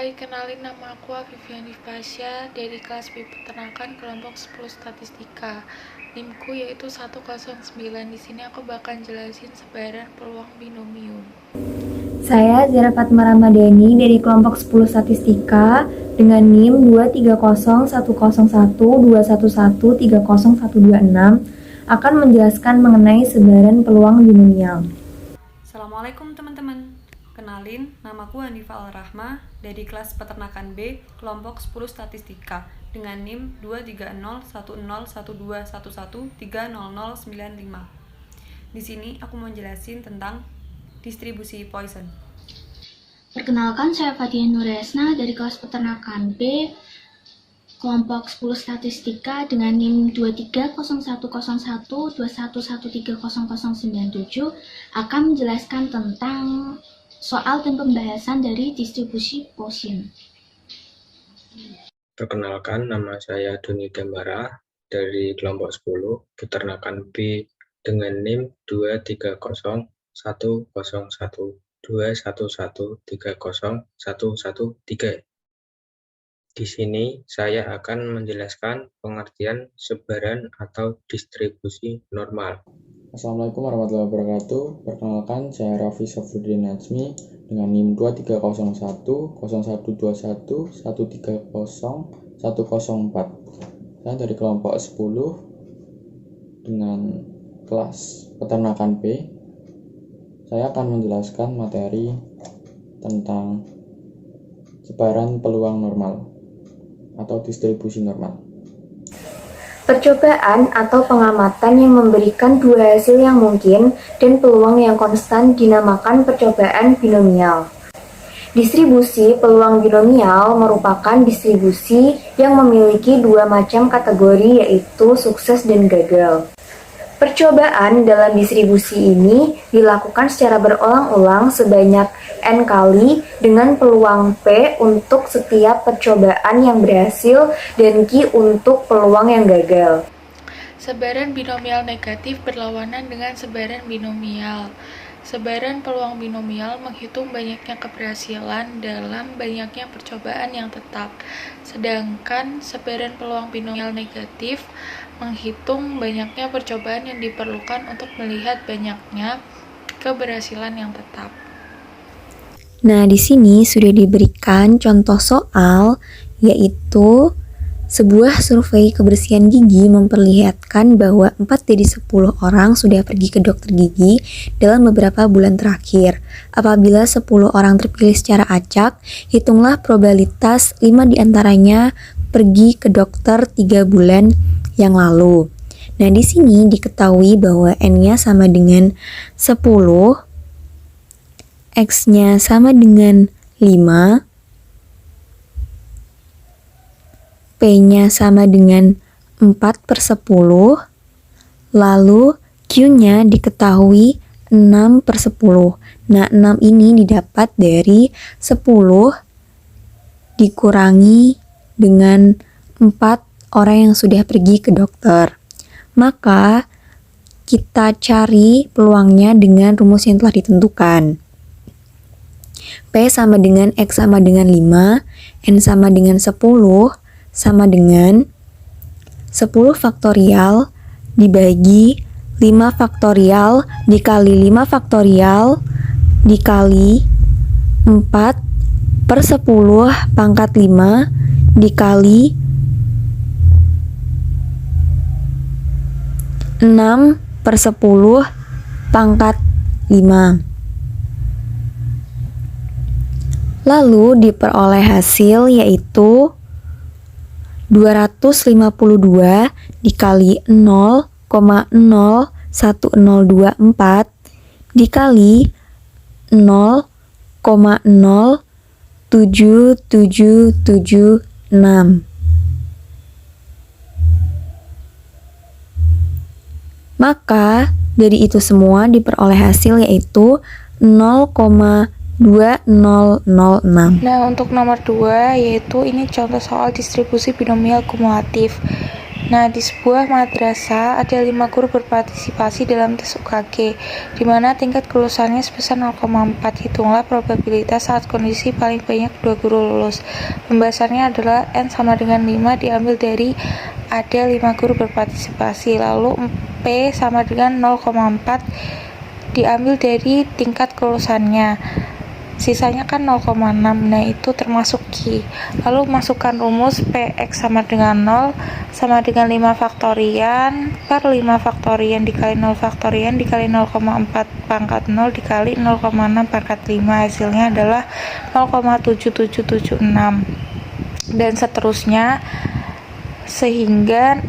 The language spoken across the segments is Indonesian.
Hai, kenalin nama aku Afifiani Fasya dari kelas B Peternakan kelompok 10 Statistika. NIM-ku yaitu 109. Di sini aku bakal jelasin sebaran peluang binomium. Saya Zara Fatma Ramadhani dari kelompok 10 Statistika dengan NIM 230112112113026 akan menjelaskan mengenai sebaran peluang binomial. Assalamualaikum teman-teman. Kenalin, namaku Hanifah Al-Rahma dari kelas Peternakan B, kelompok 10 Statistika dengan NIM 230101211300095. Di sini aku mau jelasin tentang distribusi Poisson. Perkenalkan, saya Fatia Nuresna dari kelas Peternakan B, kelompok 10 Statistika dengan NIM 230111211300097 akan menjelaskan tentang soal dan pembahasan dari distribusi Poisson. Perkenalkan, nama saya Doni Dambara dari kelompok 10 Peternakan B dengan NIM 2301121130113. Di sini saya akan menjelaskan pengertian sebaran atau distribusi normal. Assalamualaikum warahmatullahi wabarakatuh. Perkenalkan, saya Raffi Safruddin Najmi dengan NIM 2301101130104. Saya dari kelompok 10 dengan kelas Peternakan B. Saya akan menjelaskan materi tentang sebaran peluang normal atau distribusi normal. Percobaan atau pengamatan yang memberikan dua hasil yang mungkin dan peluang yang konstan dinamakan percobaan binomial. Distribusi peluang binomial merupakan distribusi yang memiliki dua macam kategori, yaitu sukses dan gagal. Percobaan dalam distribusi ini dilakukan secara berulang-ulang sebanyak N kali dengan peluang P untuk setiap percobaan yang berhasil dan Q untuk peluang yang gagal. Sebaran binomial negatif berlawanan dengan sebaran binomial. Sebaran peluang binomial menghitung banyaknya keberhasilan dalam banyaknya percobaan yang tetap, sedangkan sebaran peluang binomial negatif menghitung banyaknya percobaan yang diperlukan untuk melihat banyaknya keberhasilan yang tetap. Nah, di sini sudah diberikan contoh soal, yaitu sebuah survei kebersihan gigi memperlihatkan bahwa 4 dari 10 orang sudah pergi ke dokter gigi dalam beberapa bulan terakhir. Apabila 10 orang terpilih secara acak, hitunglah probabilitas 5 diantaranya pergi ke dokter 3 bulan yang lalu. Nah, di sini diketahui bahwa N-nya sama dengan 10, X-nya sama dengan 5, P-nya sama dengan 4/10, lalu Q-nya diketahui 6/10. Nah, 6 ini didapat dari 10 dikurangi dengan 4 orang yang sudah pergi ke dokter. Maka, kita cari peluangnya dengan rumus yang telah ditentukan. P sama dengan X sama dengan 5, N sama dengan 10, sama dengan 10 faktorial dibagi 5 faktorial dikali 5 faktorial dikali 4/10 pangkat 5 dikali 6/10 pangkat 5. Lalu diperoleh hasil yaitu 252 dikali 0,01024 dikali 0,07776. Maka dari itu semua diperoleh hasil yaitu 0,2006. Nah, untuk nomor 2 yaitu ini contoh soal distribusi binomial kumulatif. Nah, di sebuah madrasah ada 5 guru berpartisipasi dalam tes UKG, di mana tingkat kelulusannya sebesar 0,4. Hitunglah probabilitas saat kondisi paling banyak 2 guru lulus. Pembahasannya adalah N sama dengan 5 diambil dari ada 5 guru berpartisipasi, lalu P sama dengan 0,4 diambil dari tingkat kelulusannya. Sisanya kan 0,6, nah itu termasuk Q. Lalu masukkan rumus PX sama dengan 0 sama dengan 5 faktorian per 5 faktorian dikali 0 faktorian dikali 0,4 pangkat 0 dikali 0,6 pangkat 5. Hasilnya adalah 0,7776 dan seterusnya, sehingga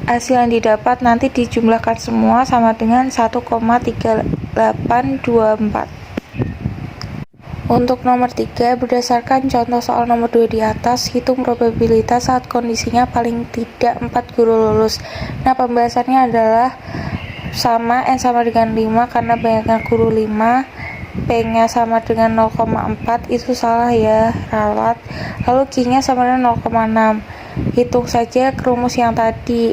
hasil yang didapat nanti dijumlahkan semua sama dengan 1,3824. Untuk nomor 3, berdasarkan contoh soal nomor 2 di atas, hitung probabilitas saat kondisinya paling tidak 4 guru lulus. Nah, pembahasannya adalah sama N sama dengan 5 karena banyaknya guru 5, P-nya sama dengan 0,4, itu salah ya, rawat. Lalu Q-nya sama dengan 0,6. Hitung saja rumus yang tadi.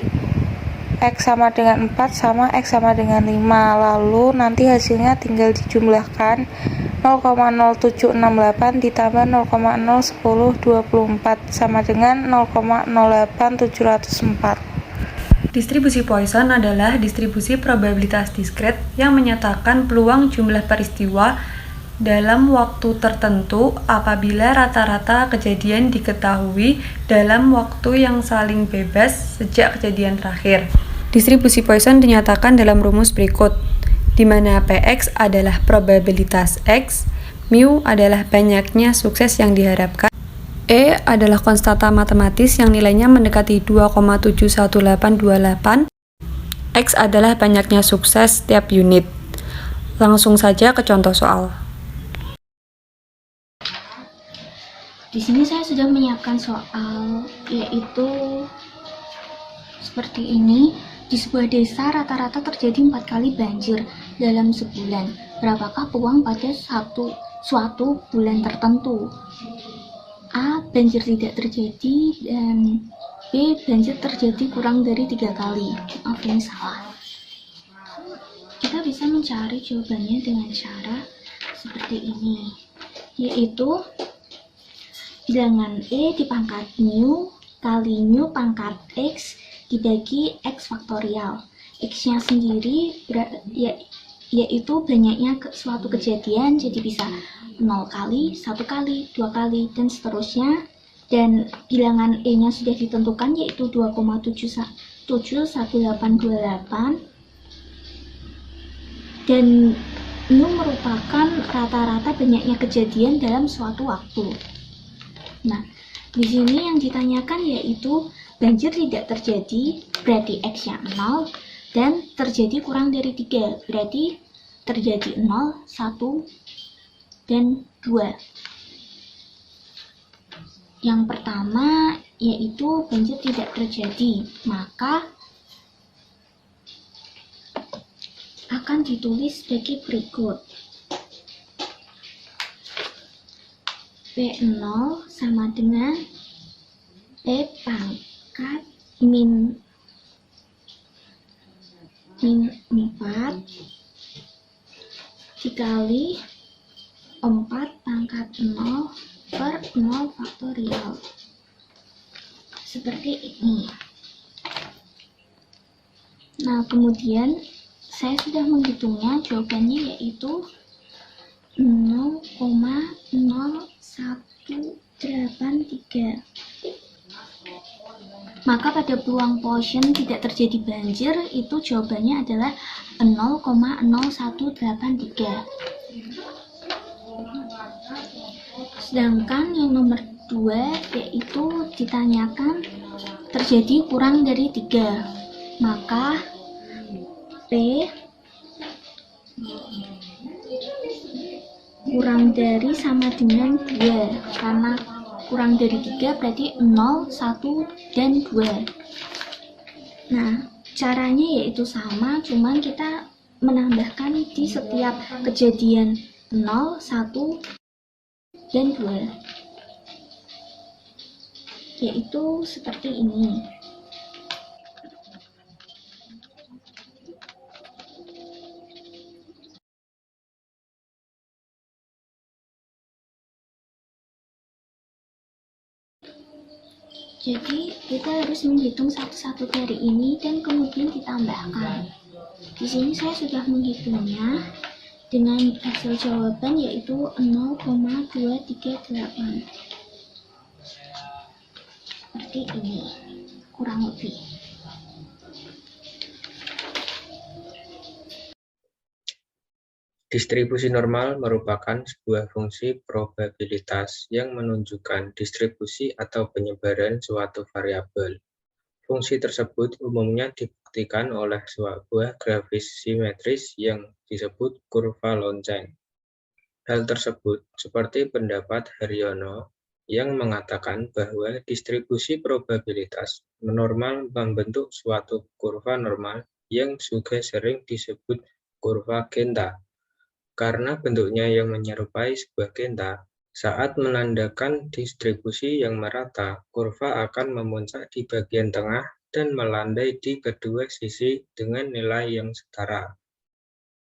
X sama dengan 4 sama X sama dengan 5. Lalu nanti hasilnya tinggal dijumlahkan 0,0768 ditambah 0,01024 sama dengan 0,08704. Distribusi Poisson adalah distribusi probabilitas diskret yang menyatakan peluang jumlah peristiwa dalam waktu tertentu apabila rata-rata kejadian diketahui dalam waktu yang saling bebas sejak kejadian terakhir. Distribusi Poisson dinyatakan dalam rumus berikut, di mana Px adalah probabilitas X, mu adalah banyaknya sukses yang diharapkan, E adalah konstanta matematis yang nilainya mendekati 2,71828, X adalah banyaknya sukses setiap unit. Langsung saja ke contoh soal. Di sini saya sudah menyiapkan soal, yaitu seperti ini. Di sebuah desa rata-rata terjadi 4 kali banjir dalam sebulan. Berapakah peluang pada suatu bulan tertentu? A. Banjir tidak terjadi, dan B. Banjir terjadi kurang dari 3 kali. Maaf, ini salah. Kita bisa mencari jawabannya dengan cara seperti ini, yaitu bilangan E dipangkat mu kali mu pangkat X dibagi X faktorial. X-nya sendiri yaitu banyaknya suatu kejadian, jadi bisa 0 kali, 1 kali, 2 kali, dan seterusnya. Dan bilangan E-nya sudah ditentukan, yaitu 2,71828. Dan mu merupakan rata-rata banyaknya kejadian dalam suatu waktu. Nah, di sini yang ditanyakan yaitu banjir tidak terjadi, berarti X-nya 0, dan terjadi kurang dari 3, berarti terjadi 0, 1, dan 2. Yang pertama yaitu banjir tidak terjadi, maka akan ditulis sebagai berikut. P0 sama dengan P pangkat min 4 dikali 4 pangkat 0 per 0 faktorial. Seperti ini. Nah, kemudian saya sudah menghitungnya, jawabannya yaitu 0,0183. Maka pada peluang Poisson tidak terjadi banjir, itu jawabannya adalah 0,0183. Sedangkan yang nomor 2 yaitu ditanyakan terjadi kurang dari 3. Maka P kurang dari sama dengan 2, karena kurang dari 3 berarti 0, 1, dan 2. Nah, caranya yaitu sama, cuman kita menambahkan di setiap kejadian 0, 1, dan 2. Yaitu seperti ini. Jadi kita harus menghitung satu-satu dari ini dan kemudian ditambahkan. Di sini saya sudah menghitungnya dengan hasil jawaban yaitu 0,238. Seperti ini, kurang lebih. Distribusi normal merupakan sebuah fungsi probabilitas yang menunjukkan distribusi atau penyebaran suatu variabel. Fungsi tersebut umumnya dibuktikan oleh sebuah grafis simetris yang disebut kurva lonceng. Hal tersebut seperti pendapat Haryono yang mengatakan bahwa distribusi probabilitas normal membentuk suatu kurva normal yang juga sering disebut kurva Genta. Karena bentuknya yang menyerupai sebuah genta, saat menandakan distribusi yang merata, kurva akan memuncak di bagian tengah dan melandai di kedua sisi dengan nilai yang setara.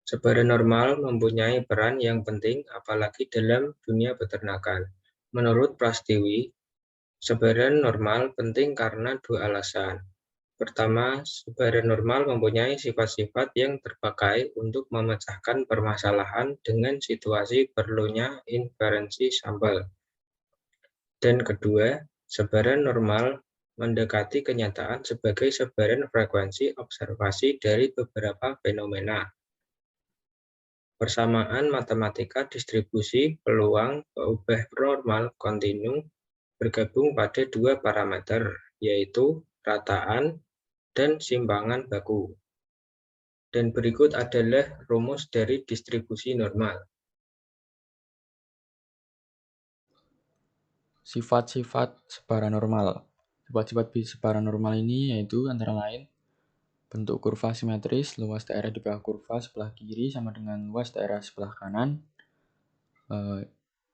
Sebaran normal mempunyai peran yang penting apalagi dalam dunia peternakan. Menurut Prastiwi, sebaran normal penting karena dua alasan. Pertama, sebaran normal mempunyai sifat-sifat yang terpakai untuk memecahkan permasalahan dengan situasi perlunya inferensi sampel. Dan kedua, sebaran normal mendekati kenyataan sebagai sebaran frekuensi observasi dari beberapa fenomena. Persamaan matematika distribusi peluang berubah normal kontinu bergabung pada dua parameter, yaitu rataan dan simpangan baku. Dan berikut adalah rumus dari distribusi normal. Sifat-sifat sebaran normal. Sifat-sifat sebaran normal ini yaitu antara lain bentuk kurva simetris, luas daerah di bawah kurva sebelah kiri sama dengan luas daerah sebelah kanan,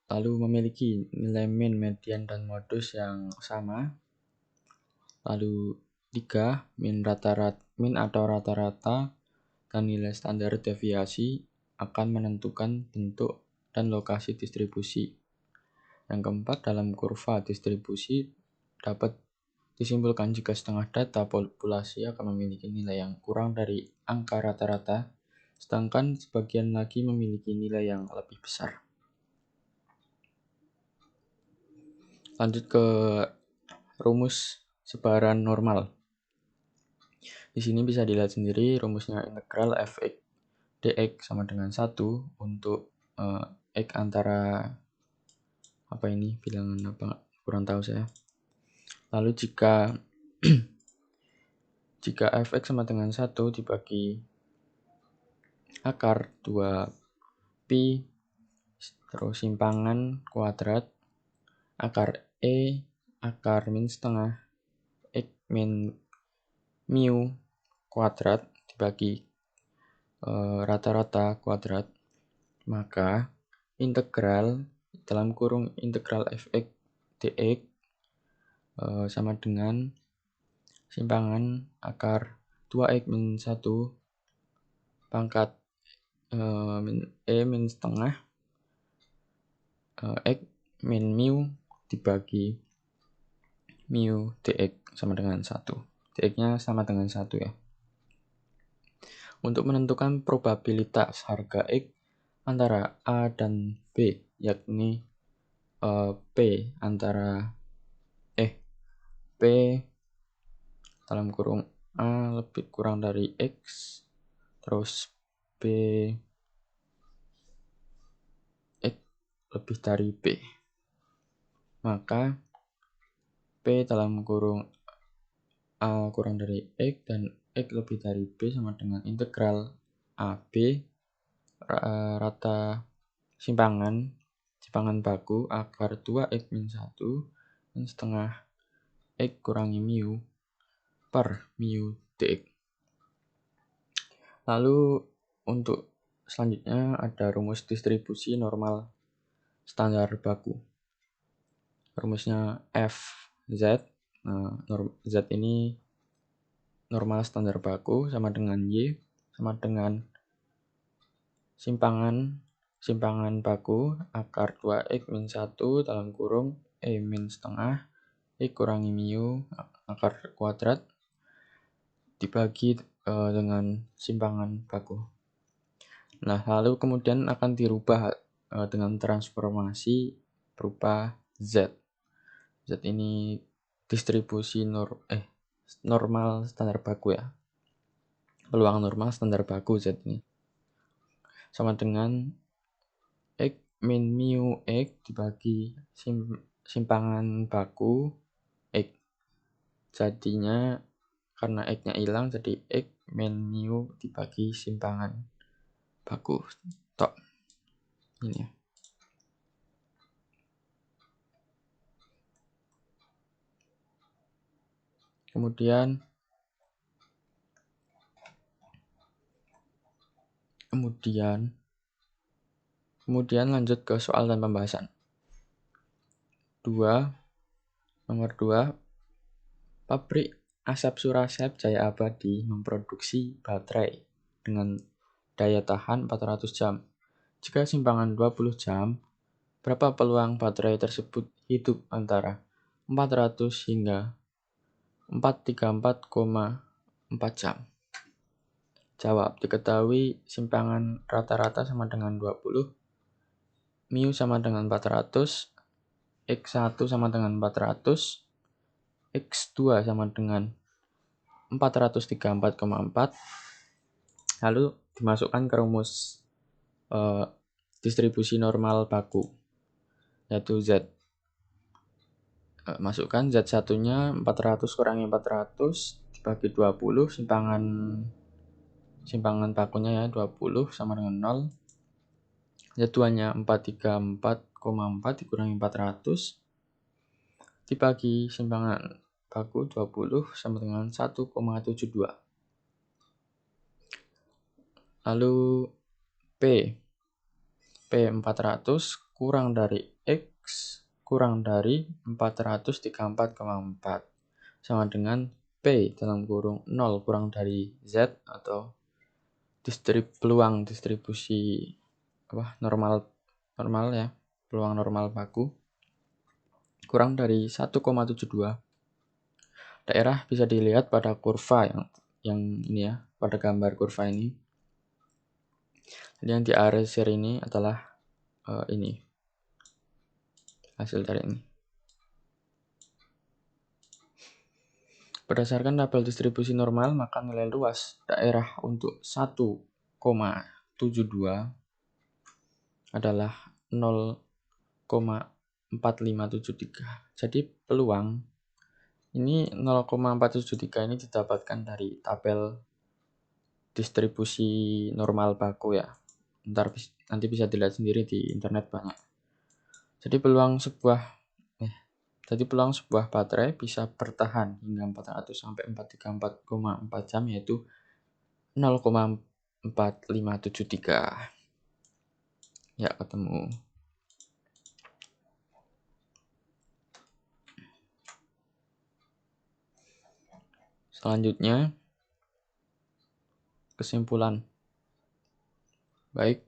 lalu memiliki nilai min, median, dan modus yang sama. Lalu 3, min atau rata-rata dan nilai standar deviasi akan menentukan bentuk dan lokasi distribusi. Yang keempat, dalam kurva distribusi dapat disimpulkan jika setengah data populasi akan memiliki nilai yang kurang dari angka rata-rata, sedangkan sebagian lagi memiliki nilai yang lebih besar. Lanjut ke rumus sebaran normal. Di sini bisa dilihat sendiri rumusnya integral fx dx sama dengan 1 untuk x antara bilangan apa kurang tahu saya. Lalu jika fx sama dengan 1 dibagi akar 2 pi terus simpangan kuadrat akar e akar min setengah x min mu kuadrat dibagi rata-rata kuadrat, maka integral dalam kurung integral fx dx sama dengan simpangan akar 2x min 1 pangkat min setengah x min mu dibagi mu dx sama dengan 1. dx-nya sama dengan 1 ya. Untuk menentukan probabilitas harga x antara A dan B, yakni P dalam kurung A lebih kurang dari X, terus B X lebih dari B. Maka P dalam kurung A kurang dari X dan X lebih dari B sama dengan integral AB rata simpangan baku akar 2x min 1 dan setengah x kurangi mu per mu dx. Lalu untuk selanjutnya ada rumus distribusi normal standar baku. Rumusnya Fz. Z ini normal standar baku sama dengan Y sama dengan simpangan baku akar 2x min 1 dalam kurung E min setengah X kurangi mu akar kuadrat dibagi dengan simpangan baku. Nah, lalu kemudian akan dirubah dengan transformasi berupa Z. Z ini distribusi normal standar baku ya. Peluang normal standar baku Z ini. Sama dengan X min mu X dibagi simpangan baku X. Jadinya karena X-nya hilang jadi X min mu dibagi simpangan baku. Tok. Ini ya. Kemudian lanjut ke soal dan pembahasan. Nomor 2, pabrik Asap Surasep Jaya Abadi memproduksi baterai dengan daya tahan 400 jam. Jika simpangan 20 jam, berapa peluang baterai tersebut hidup antara 400 hingga 434,4 jam? Jawab, diketahui simpangan rata-rata sama dengan 20, mu sama dengan 400, X1 sama dengan 400, X2 sama dengan 434,4, lalu dimasukkan ke rumus distribusi normal baku, yaitu Z. Masukkan Z1-nya 400 kurangi 400 dibagi 20, simpangan bakunya ya 20 sama dengan 0. Z2-nya 434,4 dikurangi 400 dibagi simpangan baku 20 sama dengan 1,72. Lalu P 400 kurang dari X kurang dari 434,4 sama dengan P dalam kurung 0 kurang dari Z atau peluang distribusi normal ya, peluang normal baku kurang dari 1,72. Daerah bisa dilihat pada kurva yang ini ya, pada gambar kurva ini. Jadi yang di aresir ini adalah ini hasil dari ini. Berdasarkan tabel distribusi normal, maka nilai luas daerah untuk 1,72 adalah 0,4573. Jadi peluang ini 0,473 ini didapatkan dari tabel distribusi normal baku ya. Nanti bisa dilihat sendiri di internet banyak. Jadi peluang sebuah baterai bisa bertahan hingga 400 sampai 434,4 jam, yaitu 0,4573. Ya, ketemu. Selanjutnya, kesimpulan. Baik,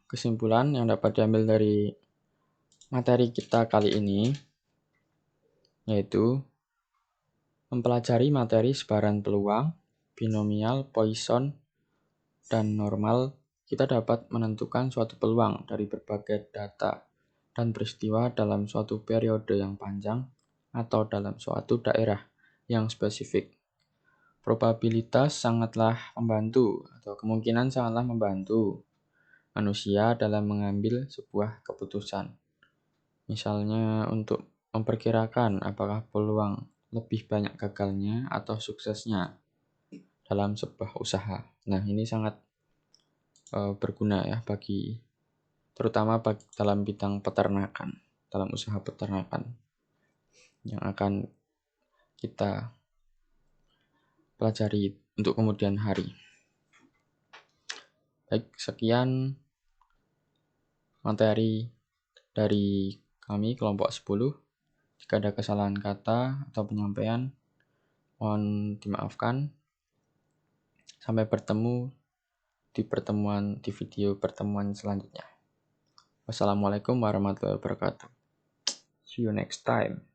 kesimpulan yang dapat diambil dari materi kita kali ini yaitu mempelajari materi sebaran peluang, binomial, Poisson, dan normal. Kita dapat menentukan suatu peluang dari berbagai data dan peristiwa dalam suatu periode yang panjang atau dalam suatu daerah yang spesifik. Probabilitas sangatlah membantu atau kemungkinan sangatlah membantu manusia dalam mengambil sebuah keputusan. Misalnya untuk memperkirakan apakah peluang lebih banyak gagalnya atau suksesnya dalam sebuah usaha. Nah, ini sangat berguna ya terutama dalam bidang peternakan, dalam usaha peternakan yang akan kita pelajari untuk kemudian hari. Baik, sekian materi dari kami kelompok 10. Jika ada kesalahan kata atau penyampaian, mohon dimaafkan. Sampai bertemu di video pertemuan selanjutnya. Wassalamualaikum warahmatullahi wabarakatuh. See you next time.